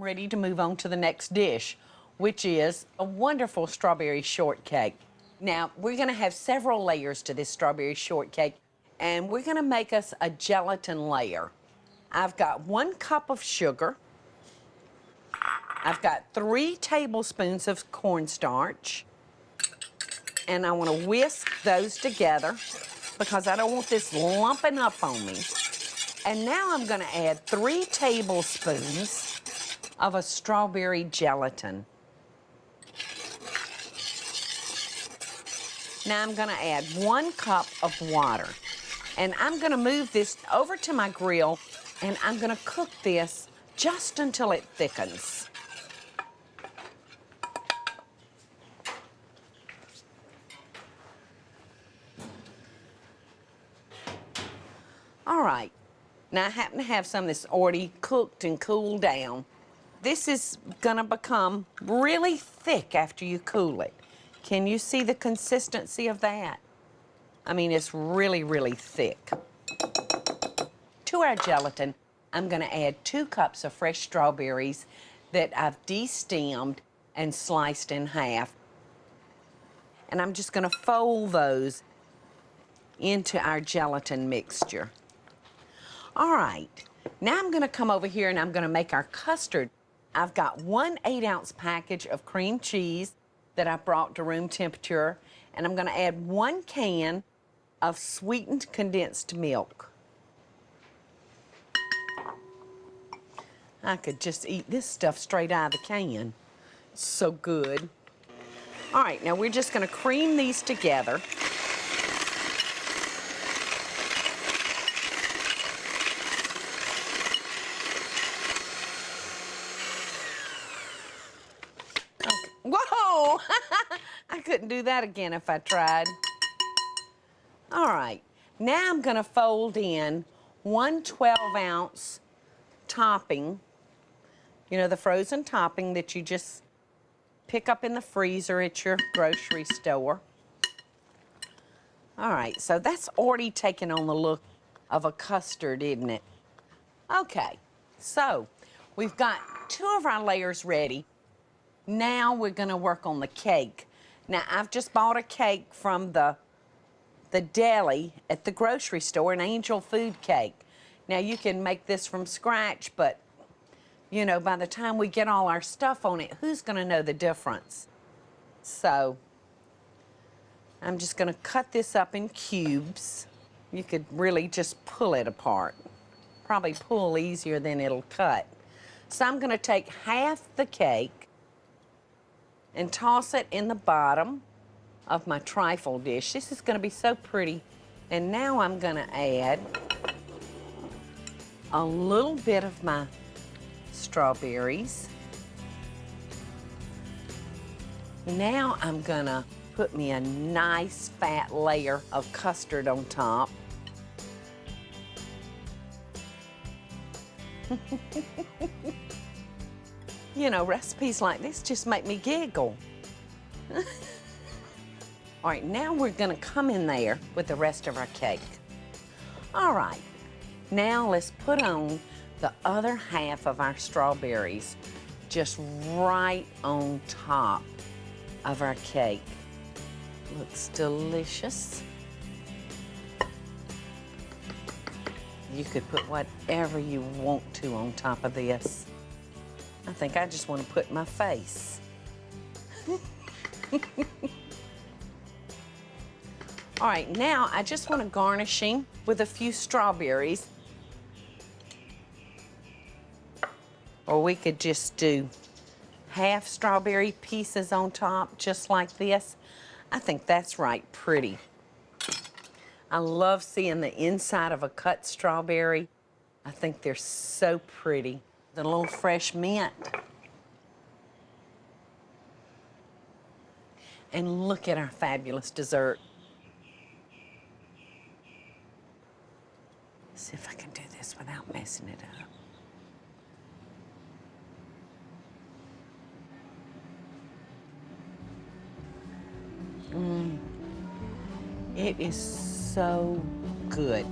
ready to move on to the next dish, which is a wonderful strawberry shortcake. Now, we're gonna have several layers to this strawberry shortcake, and we're gonna make us a gelatin layer. I've got 1 cup of sugar. I've got 3 tablespoons of cornstarch. And I wanna whisk those together because I don't want this lumping up on me. And now I'm gonna add 3 tablespoons of a strawberry gelatin. Now I'm gonna add 1 cup of water. And I'm gonna move this over to my grill and I'm gonna cook this just until it thickens. All right, now I happen to have some that's already cooked and cooled down. This is gonna become really thick after you cool it. Can you see the consistency of that? I mean, it's really, really thick. To our gelatin, I'm gonna add 2 cups of fresh strawberries that I've de-stemmed and sliced in half. And I'm just gonna fold those into our gelatin mixture. All right, now I'm gonna come over here and I'm gonna make our custard. I've got 1 8-ounce package of cream cheese that I brought to room temperature, and I'm gonna add 1 can of sweetened condensed milk. I could just eat this stuff straight out of the can. It's so good. All right, now we're just gonna cream these together. Whoa! I couldn't do that again if I tried. All right, now I'm gonna fold in 1 12-ounce topping. You know, the frozen topping that you just pick up in the freezer at your grocery store. All right, so that's already taken on the look of a custard, isn't it? Okay, so we've got 2 of our layers ready. Now we're gonna work on the cake. Now, I've just bought a cake from the deli at the grocery store, an angel food cake. Now, you can make this from scratch, but, you know, by the time we get all our stuff on it, who's gonna know the difference? So, I'm just gonna cut this up in cubes. You could really just pull it apart. Probably pull easier than it'll cut. So I'm gonna take half the cake and toss it in the bottom of my trifle dish. This is gonna be so pretty. And now I'm gonna add a little bit of my strawberries. Now I'm gonna put me a nice fat layer of custard on top. You know, recipes like this just make me giggle. All right, now we're gonna come in there with the rest of our cake. All right, now let's put on the other half of our strawberries just right on top of our cake. Looks delicious. You could put whatever you want to on top of this. I think I just want to put my face. All right, now I just want to garnishing with a few strawberries. Or we could just do half strawberry pieces on top, just like this. I think that's right pretty. I love seeing the inside of a cut strawberry. I think they're so pretty. The little fresh mint. And look at our fabulous dessert. Let's see if I can do this without messing it up. It is so good.